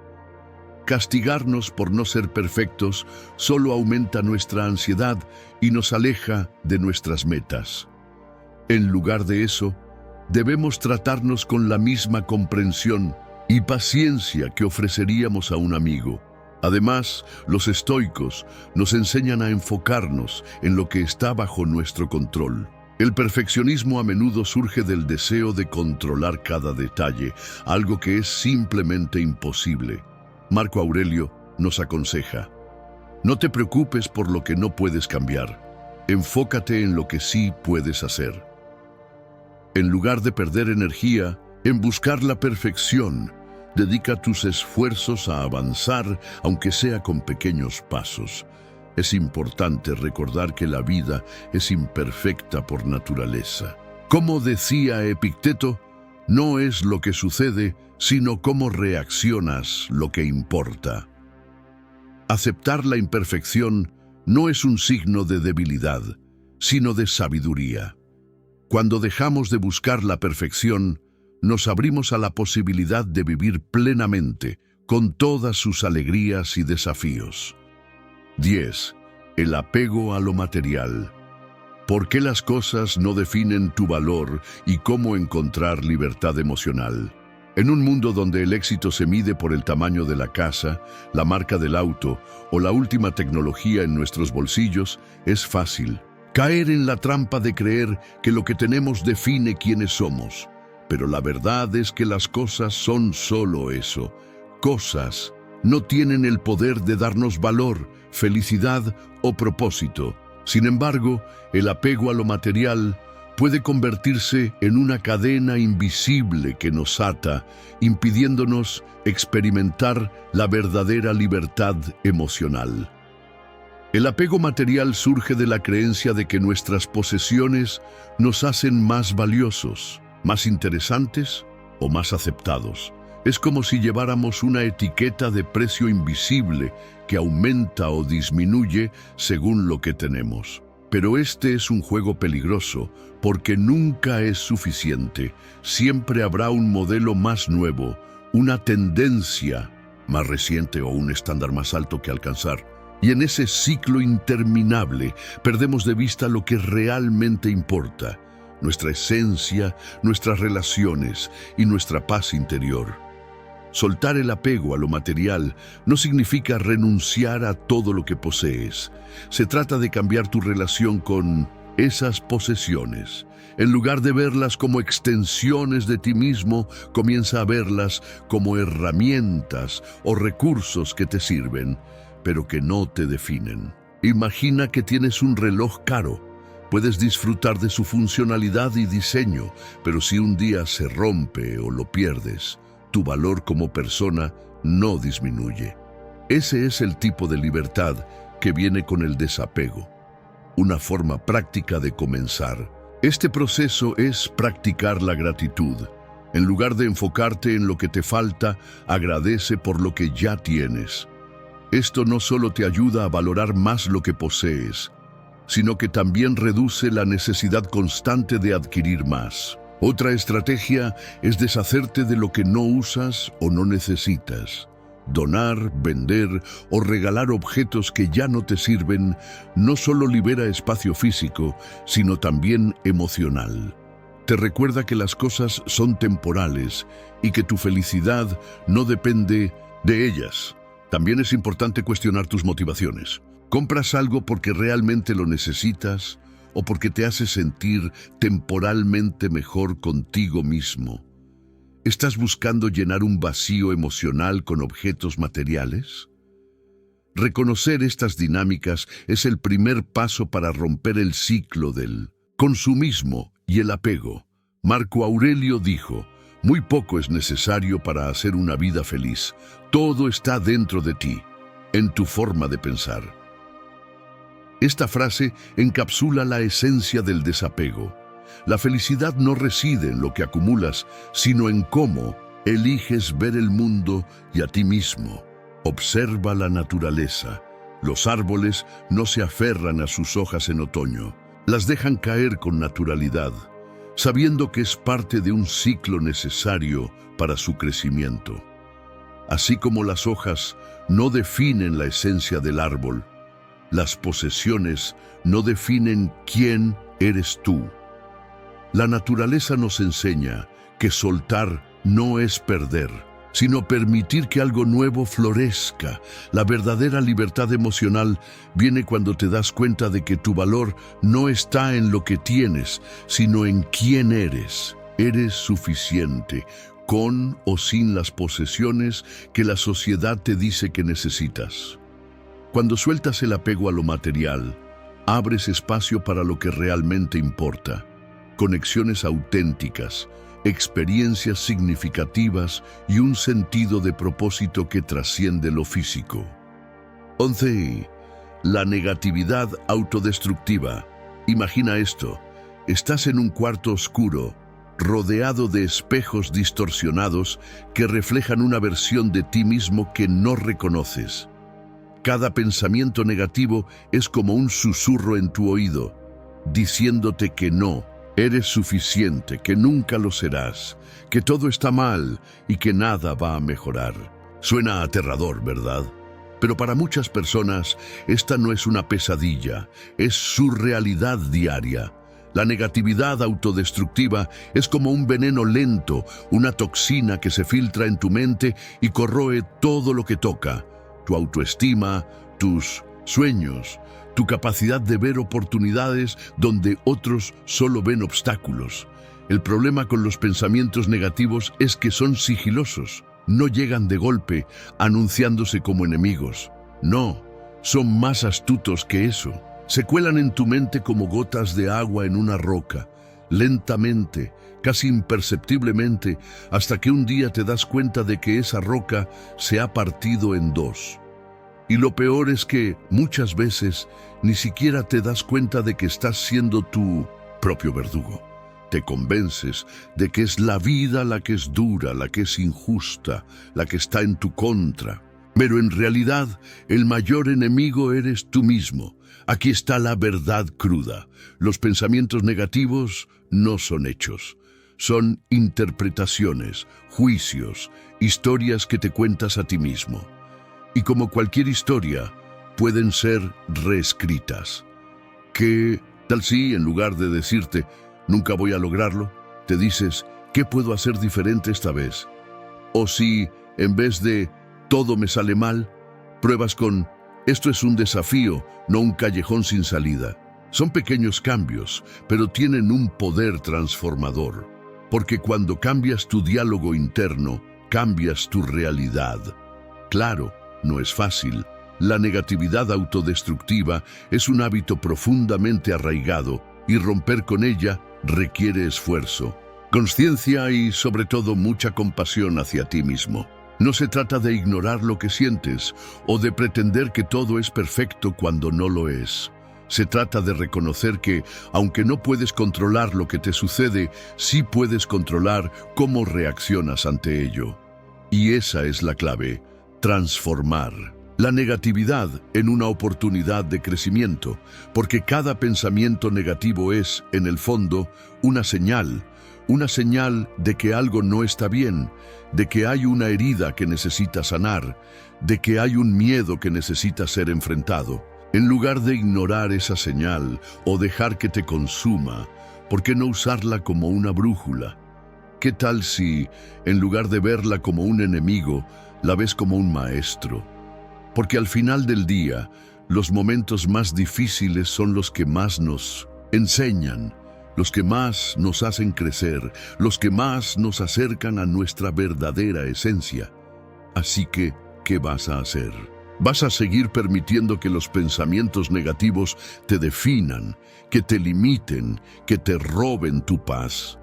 Castigarnos por no ser perfectos solo aumenta nuestra ansiedad y nos aleja de nuestras metas. En lugar de eso, debemos tratarnos con la misma comprensión y paciencia que ofreceríamos a un amigo. Además, los estoicos nos enseñan a enfocarnos en lo que está bajo nuestro control. El perfeccionismo a menudo surge del deseo de controlar cada detalle, algo que es simplemente imposible. Marco Aurelio nos aconseja: no te preocupes por lo que no puedes cambiar, enfócate en lo que sí puedes hacer. En lugar de perder energía en buscar la perfección, dedica tus esfuerzos a avanzar, aunque sea con pequeños pasos. Es importante recordar que la vida es imperfecta por naturaleza. Como decía Epicteto, no es lo que sucede, sino cómo reaccionas lo que importa. Aceptar la imperfección no es un signo de debilidad, sino de sabiduría. Cuando dejamos de buscar la perfección, nos abrimos a la posibilidad de vivir plenamente, con todas sus alegrías y desafíos. 10. El apego a lo material. ¿Por qué las cosas no definen tu valor y cómo encontrar libertad emocional? En un mundo donde el éxito se mide por el tamaño de la casa, la marca del auto o la última tecnología en nuestros bolsillos, es fácil caer en la trampa de creer que lo que tenemos define quiénes somos. Pero la verdad es que las cosas son solo eso. Cosas no tienen el poder de darnos valor, felicidad o propósito. Sin embargo, el apego a lo material puede convertirse en una cadena invisible que nos ata, impidiéndonos experimentar la verdadera libertad emocional. El apego material surge de la creencia de que nuestras posesiones nos hacen más valiosos, más interesantes o más aceptados. Es como si lleváramos una etiqueta de precio invisible que aumenta o disminuye según lo que tenemos. Pero este es un juego peligroso porque nunca es suficiente. Siempre habrá un modelo más nuevo, una tendencia más reciente o un estándar más alto que alcanzar. Y en ese ciclo interminable perdemos de vista lo que realmente importa: nuestra esencia, nuestras relaciones y nuestra paz interior. Soltar el apego a lo material no significa renunciar a todo lo que posees. Se trata de cambiar tu relación con esas posesiones. En lugar de verlas como extensiones de ti mismo, comienza a verlas como herramientas o recursos que te sirven, pero que no te definen. Imagina que tienes un reloj caro. Puedes disfrutar de su funcionalidad y diseño, pero si un día se rompe o lo pierdes, tu valor como persona no disminuye. Ese es el tipo de libertad que viene con el desapego, una forma práctica de comenzar. Este proceso es practicar la gratitud. En lugar de enfocarte en lo que te falta, agradece por lo que ya tienes. Esto no solo te ayuda a valorar más lo que posees, sino que también reduce la necesidad constante de adquirir más. Otra estrategia es deshacerte de lo que no usas o no necesitas. Donar, vender o regalar objetos que ya no te sirven no solo libera espacio físico, sino también emocional. Te recuerda que las cosas son temporales y que tu felicidad no depende de ellas. También es importante cuestionar tus motivaciones. ¿Compras algo porque realmente lo necesitas o porque te hace sentir temporalmente mejor contigo mismo? ¿Estás buscando llenar un vacío emocional con objetos materiales? Reconocer estas dinámicas es el primer paso para romper el ciclo del consumismo y el apego. Marco Aurelio dijo: muy poco es necesario para hacer una vida feliz. Todo está dentro de ti, en tu forma de pensar. Esta frase encapsula la esencia del desapego. La felicidad no reside en lo que acumulas, sino en cómo eliges ver el mundo y a ti mismo. Observa la naturaleza. Los árboles no se aferran a sus hojas en otoño. Las dejan caer con naturalidad, sabiendo que es parte de un ciclo necesario para su crecimiento. Así como las hojas no definen la esencia del árbol, las posesiones no definen quién eres tú. La naturaleza nos enseña que soltar no es perder, sino permitir que algo nuevo florezca. La verdadera libertad emocional viene cuando te das cuenta de que tu valor no está en lo que tienes, sino en quién eres. Eres suficiente, con o sin las posesiones que la sociedad te dice que necesitas. Cuando sueltas el apego a lo material, abres espacio para lo que realmente importa. Conexiones auténticas, experiencias significativas y un sentido de propósito que trasciende lo físico. 11. La negatividad autodestructiva. Imagina esto: estás en un cuarto oscuro, rodeado de espejos distorsionados que reflejan una versión de ti mismo que no reconoces. Cada pensamiento negativo es como un susurro en tu oído, diciéndote que no eres suficiente, que nunca lo serás, que todo está mal y que nada va a mejorar. Suena aterrador, ¿verdad? Pero para muchas personas, esta no es una pesadilla, es su realidad diaria. La negatividad autodestructiva es como un veneno lento, una toxina que se filtra en tu mente y corroe todo lo que toca: tu autoestima, tus sueños, tu capacidad de ver oportunidades donde otros solo ven obstáculos. El problema con los pensamientos negativos es que son sigilosos, no llegan de golpe, anunciándose como enemigos. No, son más astutos que eso. Se cuelan en tu mente como gotas de agua en una roca, lentamente, casi imperceptiblemente, hasta que un día te das cuenta de que esa roca se ha partido en dos. Y lo peor es que muchas veces ni siquiera te das cuenta de que estás siendo tu propio verdugo. Te convences de que es la vida la que es dura, la que es injusta, la que está en tu contra. Pero en realidad, el mayor enemigo eres tú mismo. Aquí está la verdad cruda. Los pensamientos negativos no son hechos. Son interpretaciones, juicios, historias que te cuentas a ti mismo. Y como cualquier historia, pueden ser reescritas. ¿Qué tal si, en lugar de decirte, nunca voy a lograrlo, te dices, ¿qué puedo hacer diferente esta vez? O si, en vez de, todo me sale mal, pruebas con, esto es un desafío, no un callejón sin salida. Son pequeños cambios, pero tienen un poder transformador. Porque cuando cambias tu diálogo interno, cambias tu realidad. Claro, no es fácil. La negatividad autodestructiva es un hábito profundamente arraigado y romper con ella requiere esfuerzo, conciencia y, sobre todo, mucha compasión hacia ti mismo. No se trata de ignorar lo que sientes o de pretender que todo es perfecto cuando no lo es. Se trata de reconocer que, aunque no puedes controlar lo que te sucede, sí puedes controlar cómo reaccionas ante ello. Y esa es la clave: transformar la negatividad en una oportunidad de crecimiento, porque cada pensamiento negativo es, en el fondo, una señal de que algo no está bien, de que hay una herida que necesita sanar, de que hay un miedo que necesita ser enfrentado. En lugar de ignorar esa señal o dejar que te consuma, ¿Por qué no usarla como una brújula? ¿Qué tal si, en lugar de verla como un enemigo, la ves como un maestro? Porque al final del día, los momentos más difíciles son los que más nos enseñan, los que más nos hacen crecer, los que más nos acercan a nuestra verdadera esencia. Así que, ¿qué vas a hacer? ¿Vas a seguir permitiendo que los pensamientos negativos te definan, que te limiten, que te roben tu paz?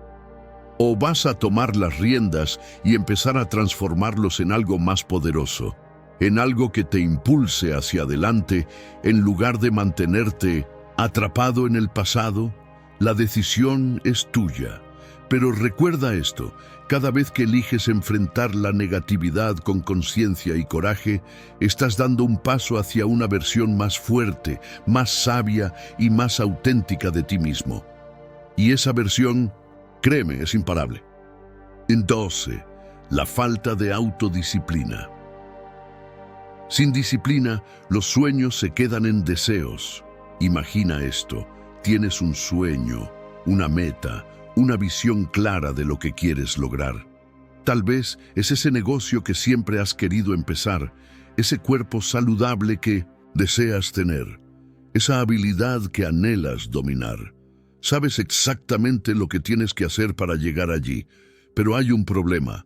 ¿O vas a tomar las riendas y empezar a transformarlos en algo más poderoso, en algo que te impulse hacia adelante en lugar de mantenerte atrapado en el pasado? La decisión es tuya, pero recuerda esto: cada vez que eliges enfrentar la negatividad con conciencia y coraje, estás dando un paso hacia una versión más fuerte, más sabia y más auténtica de ti mismo. Y esa versión, créeme, es imparable. 12. La falta de autodisciplina. Sin disciplina, los sueños se quedan en deseos. Imagina esto: tienes un sueño, una meta, una visión clara de lo que quieres lograr. Tal vez es ese negocio que siempre has querido empezar, ese cuerpo saludable que deseas tener, esa habilidad que anhelas dominar. Sabes exactamente lo que tienes que hacer para llegar allí, pero hay un problema.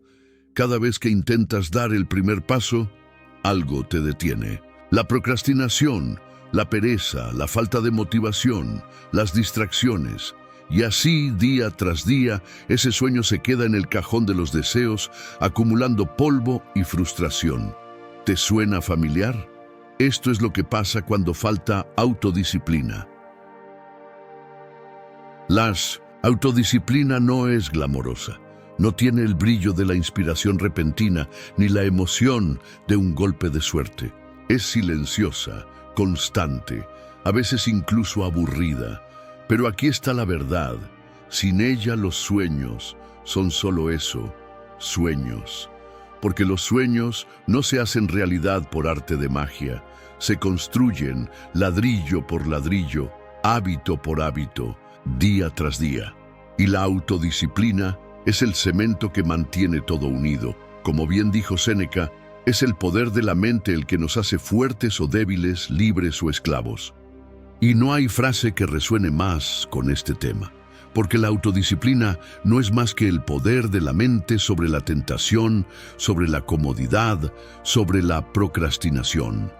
Cada vez que intentas dar el primer paso, algo te detiene. La procrastinación, la pereza, la falta de motivación, las distracciones. Y así, día tras día, ese sueño se queda en el cajón de los deseos, acumulando polvo y frustración. ¿Te suena familiar? Esto es lo que pasa cuando falta autodisciplina. La autodisciplina no es glamorosa, no tiene el brillo de la inspiración repentina ni la emoción de un golpe de suerte. Es silenciosa, constante, a veces incluso aburrida. Pero aquí está la verdad: sin ella los sueños son solo eso, sueños. Porque los sueños no se hacen realidad por arte de magia, se construyen ladrillo por ladrillo, hábito por hábito, día tras día. Y la autodisciplina es el cemento que mantiene todo unido. Como bien dijo Séneca, es el poder de la mente el que nos hace fuertes o débiles, libres o esclavos. Y no hay frase que resuene más con este tema, porque la autodisciplina no es más que el poder de la mente sobre la tentación, sobre la comodidad, sobre la procrastinación.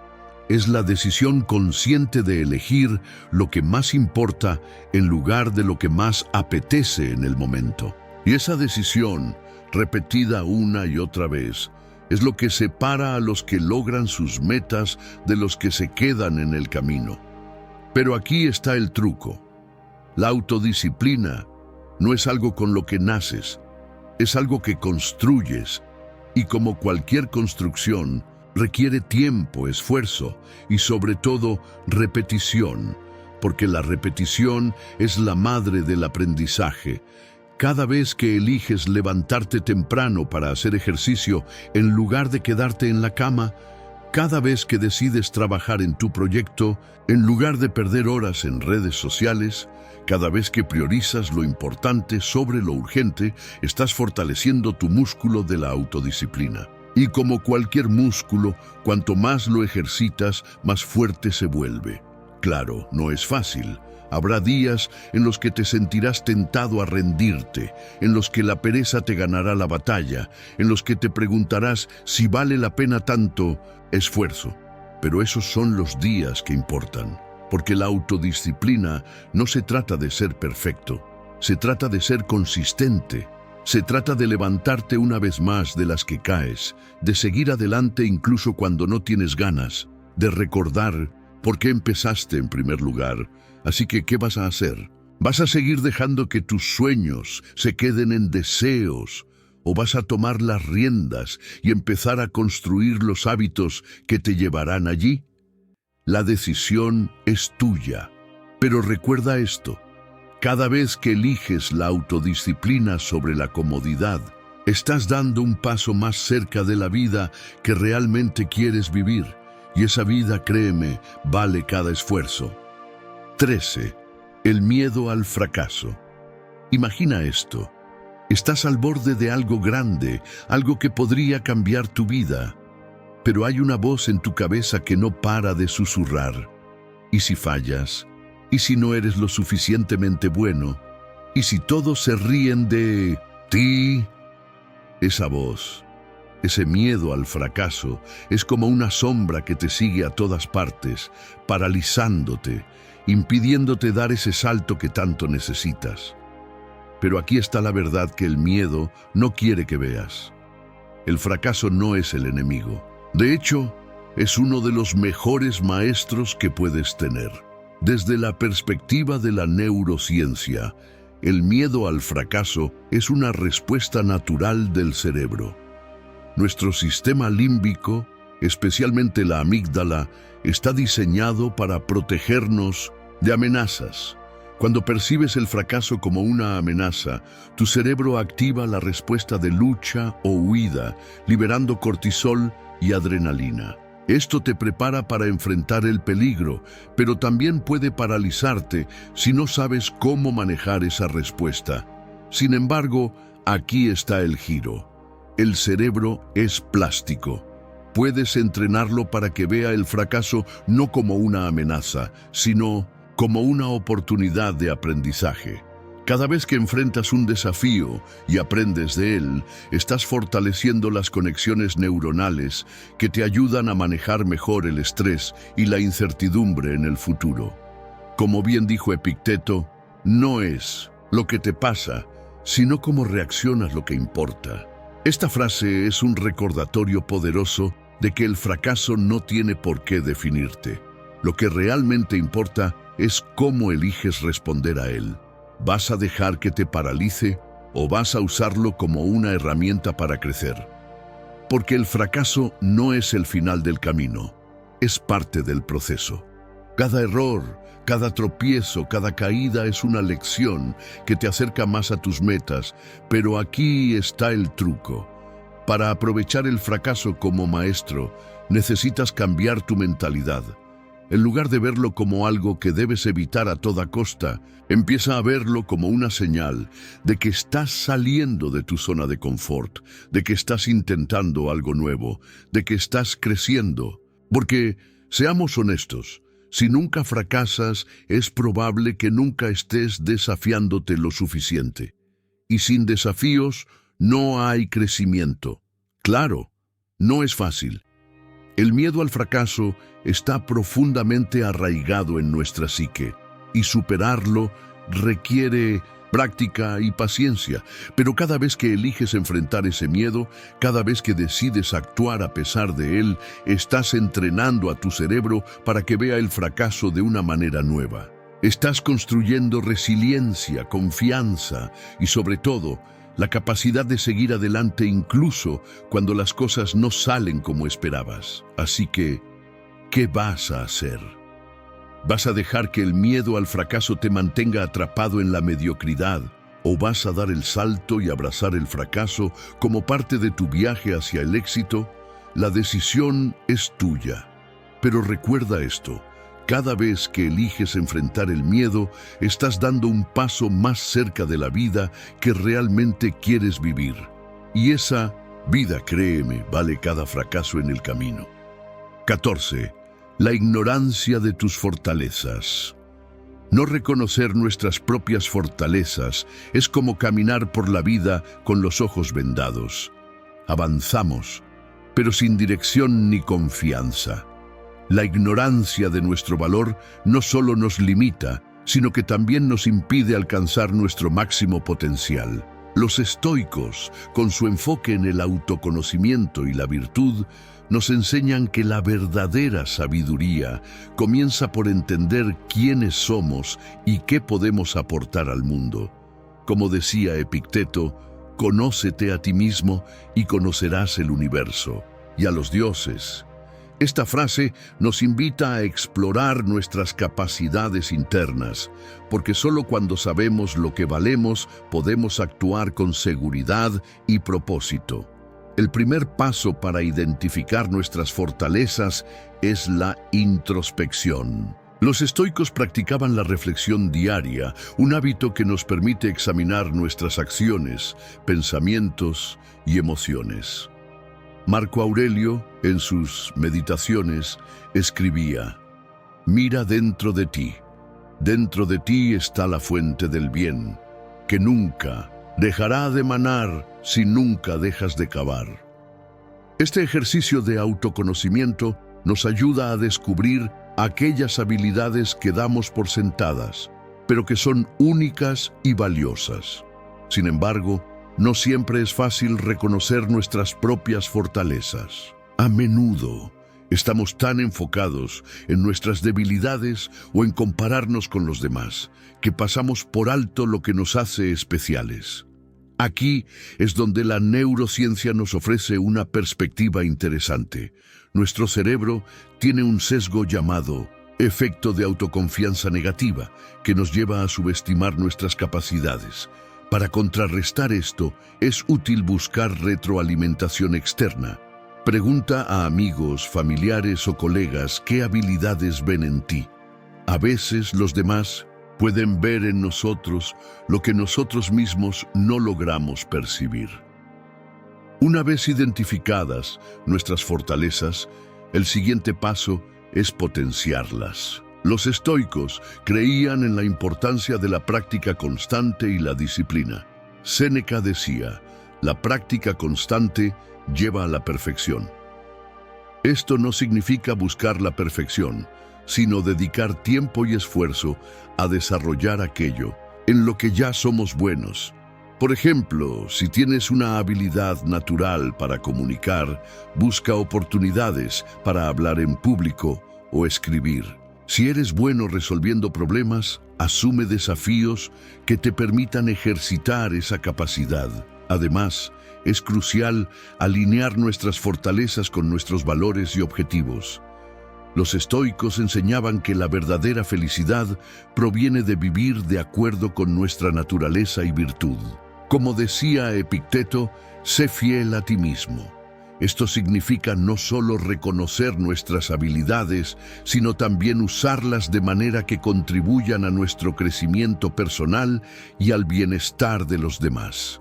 Es la decisión consciente de elegir lo que más importa en lugar de lo que más apetece en el momento. Y esa decisión, repetida una y otra vez, es lo que separa a los que logran sus metas de los que se quedan en el camino. Pero aquí está el truco. La autodisciplina no es algo con lo que naces, es algo que construyes, y como cualquier construcción, requiere tiempo, esfuerzo y sobre todo repetición, porque la repetición es la madre del aprendizaje. Cada vez que eliges levantarte temprano para hacer ejercicio en lugar de quedarte en la cama, cada vez que decides trabajar en tu proyecto en lugar de perder horas en redes sociales, cada vez que priorizas lo importante sobre lo urgente, estás fortaleciendo tu músculo de la autodisciplina. Y como cualquier músculo, cuanto más lo ejercitas, más fuerte se vuelve. Claro, no es fácil. Habrá días en los que te sentirás tentado a rendirte, en los que la pereza te ganará la batalla, en los que te preguntarás si vale la pena tanto esfuerzo. Pero esos son los días que importan, porque la autodisciplina no se trata de ser perfecto, se trata de ser consistente. Se trata de levantarte una vez más de las que caes, de seguir adelante incluso cuando no tienes ganas, de recordar por qué empezaste en primer lugar. Así que, ¿qué vas a hacer? ¿Vas a seguir dejando que tus sueños se queden en deseos? ¿O vas a tomar las riendas y empezar a construir los hábitos que te llevarán allí? La decisión es tuya. Pero recuerda esto: cada vez que eliges la autodisciplina sobre la comodidad, estás dando un paso más cerca de la vida que realmente quieres vivir. Y esa vida, créeme, vale cada esfuerzo. 13. El miedo al fracaso. Imagina esto. Estás al borde de algo grande, algo que podría cambiar tu vida. Pero hay una voz en tu cabeza que no para de susurrar. ¿Y si fallas? ¿Y si no eres lo suficientemente bueno? ¿Y si todos se ríen de ti? Esa voz, ese miedo al fracaso, es como una sombra que te sigue a todas partes, paralizándote, impidiéndote dar ese salto que tanto necesitas. Pero aquí está la verdad que el miedo no quiere que veas. El fracaso no es el enemigo. De hecho, es uno de los mejores maestros que puedes tener. Desde la perspectiva de la neurociencia, el miedo al fracaso es una respuesta natural del cerebro. Nuestro sistema límbico, especialmente la amígdala, está diseñado para protegernos de amenazas. Cuando percibes el fracaso como una amenaza, tu cerebro activa la respuesta de lucha o huida, liberando cortisol y adrenalina. Esto te prepara para enfrentar el peligro, pero también puede paralizarte si no sabes cómo manejar esa respuesta. Sin embargo, aquí está el giro. El cerebro es plástico. Puedes entrenarlo para que vea el fracaso no como una amenaza, sino como una oportunidad de aprendizaje. Cada vez que enfrentas un desafío y aprendes de él, estás fortaleciendo las conexiones neuronales que te ayudan a manejar mejor el estrés y la incertidumbre en el futuro. Como bien dijo Epicteto, no es lo que te pasa, sino cómo reaccionas lo que importa. Esta frase es un recordatorio poderoso de que el fracaso no tiene por qué definirte. Lo que realmente importa es cómo eliges responder a él. ¿Vas a dejar que te paralice o vas a usarlo como una herramienta para crecer? Porque el fracaso no es el final del camino, es parte del proceso. Cada error, cada tropiezo, cada caída es una lección que te acerca más a tus metas, pero aquí está el truco. Para aprovechar el fracaso como maestro, necesitas cambiar tu mentalidad. En lugar de verlo como algo que debes evitar a toda costa, empieza a verlo como una señal de que estás saliendo de tu zona de confort, de que estás intentando algo nuevo, de que estás creciendo. Porque, seamos honestos, si nunca fracasas, es probable que nunca estés desafiándote lo suficiente. Y sin desafíos, no hay crecimiento. Claro, no es fácil. El miedo al fracaso está profundamente arraigado en nuestra psique y superarlo requiere práctica y paciencia. Pero cada vez que eliges enfrentar ese miedo, cada vez que decides actuar a pesar de él, estás entrenando a tu cerebro para que vea el fracaso de una manera nueva. Estás construyendo resiliencia, confianza y, sobre todo, la capacidad de seguir adelante incluso cuando las cosas no salen como esperabas. Así que, ¿qué vas a hacer? ¿Vas a dejar que el miedo al fracaso te mantenga atrapado en la mediocridad? ¿O vas a dar el salto y abrazar el fracaso como parte de tu viaje hacia el éxito? La decisión es tuya. Pero recuerda esto. Cada vez que eliges enfrentar el miedo, estás dando un paso más cerca de la vida que realmente quieres vivir. Y esa vida, créeme, vale cada fracaso en el camino. 14. La ignorancia de tus fortalezas. No reconocer nuestras propias fortalezas es como caminar por la vida con los ojos vendados. Avanzamos, pero sin dirección ni confianza. La ignorancia de nuestro valor no solo nos limita, sino que también nos impide alcanzar nuestro máximo potencial. Los estoicos, con su enfoque en el autoconocimiento y la virtud, nos enseñan que la verdadera sabiduría comienza por entender quiénes somos y qué podemos aportar al mundo. Como decía Epicteto, conócete a ti mismo y conocerás el universo y a los dioses. Esta frase nos invita a explorar nuestras capacidades internas, porque solo cuando sabemos lo que valemos podemos actuar con seguridad y propósito. El primer paso para identificar nuestras fortalezas es la introspección. Los estoicos practicaban la reflexión diaria, un hábito que nos permite examinar nuestras acciones, pensamientos y emociones. Marco Aurelio, en sus Meditaciones, escribía: «Mira dentro de ti está la fuente del bien, que nunca dejará de manar si nunca dejas de cavar». Este ejercicio de autoconocimiento nos ayuda a descubrir aquellas habilidades que damos por sentadas, pero que son únicas y valiosas. Sin embargo, no siempre es fácil reconocer nuestras propias fortalezas. A menudo estamos tan enfocados en nuestras debilidades o en compararnos con los demás, que pasamos por alto lo que nos hace especiales. Aquí es donde la neurociencia nos ofrece una perspectiva interesante. Nuestro cerebro tiene un sesgo llamado efecto de autoconfianza negativa, que nos lleva a subestimar nuestras capacidades. Para contrarrestar esto, es útil buscar retroalimentación externa. Pregunta a amigos, familiares o colegas qué habilidades ven en ti. A veces los demás pueden ver en nosotros lo que nosotros mismos no logramos percibir. Una vez identificadas nuestras fortalezas, el siguiente paso es potenciarlas. Los estoicos creían en la importancia de la práctica constante y la disciplina. Séneca decía: «La práctica constante lleva a la perfección». Esto no significa buscar la perfección, sino dedicar tiempo y esfuerzo a desarrollar aquello en lo que ya somos buenos. Por ejemplo, si tienes una habilidad natural para comunicar, busca oportunidades para hablar en público o escribir. Si eres bueno resolviendo problemas, asume desafíos que te permitan ejercitar esa capacidad. Además, es crucial alinear nuestras fortalezas con nuestros valores y objetivos. Los estoicos enseñaban que la verdadera felicidad proviene de vivir de acuerdo con nuestra naturaleza y virtud. Como decía Epicteto, sé fiel a ti mismo. Esto significa no solo reconocer nuestras habilidades, sino también usarlas de manera que contribuyan a nuestro crecimiento personal y al bienestar de los demás.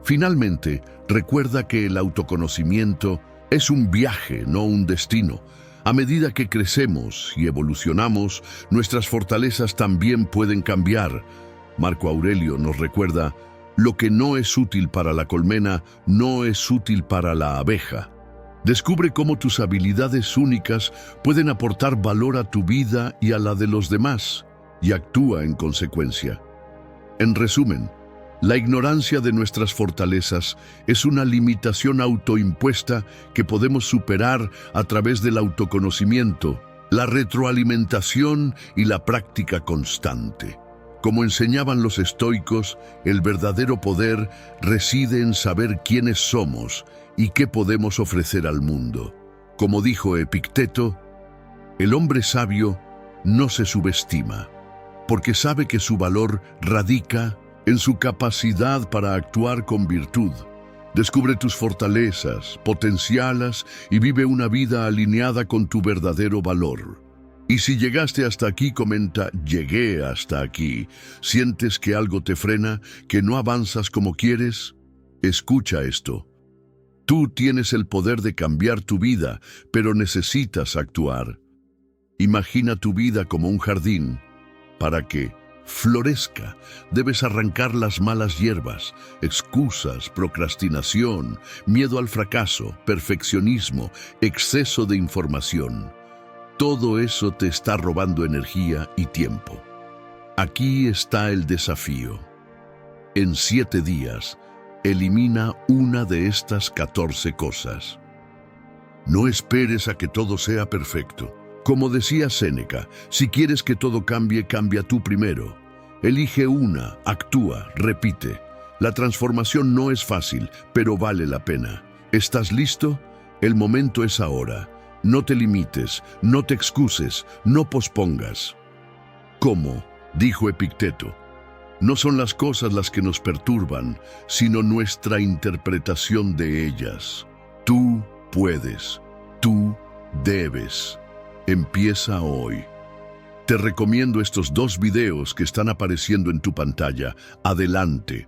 Finalmente, recuerda que el autoconocimiento es un viaje, no un destino. A medida que crecemos y evolucionamos, nuestras fortalezas también pueden cambiar. Marco Aurelio nos recuerda: «Lo que no es útil para la colmena, no es útil para la abeja». Descubre cómo tus habilidades únicas pueden aportar valor a tu vida y a la de los demás, y actúa en consecuencia. En resumen, la ignorancia de nuestras fortalezas es una limitación autoimpuesta que podemos superar a través del autoconocimiento, la retroalimentación y la práctica constante. Como enseñaban los estoicos, el verdadero poder reside en saber quiénes somos y qué podemos ofrecer al mundo. Como dijo Epicteto, el hombre sabio no se subestima, porque sabe que su valor radica en su capacidad para actuar con virtud. Descubre tus fortalezas, potencialas y vive una vida alineada con tu verdadero valor. Y si llegaste hasta aquí, comenta: «Llegué hasta aquí». ¿Sientes que algo te frena, que no avanzas como quieres? Escucha esto. Tú tienes el poder de cambiar tu vida, pero necesitas actuar. Imagina tu vida como un jardín. Para que florezca, debes arrancar las malas hierbas, excusas, procrastinación, miedo al fracaso, perfeccionismo, exceso de información. Todo eso te está robando energía y tiempo. Aquí está el desafío. En 7 días, elimina una de estas 14 cosas. No esperes a que todo sea perfecto. Como decía Séneca, si quieres que todo cambie, cambia tú primero. Elige una, actúa, repite. La transformación no es fácil, pero vale la pena. ¿Estás listo? El momento es ahora. No te limites, no te excuses, no pospongas. ¿Cómo? Dijo Epicteto. No son las cosas las que nos perturban, sino nuestra interpretación de ellas. Tú puedes, tú debes. Empieza hoy. Te recomiendo estos dos videos que están apareciendo en tu pantalla. Adelante.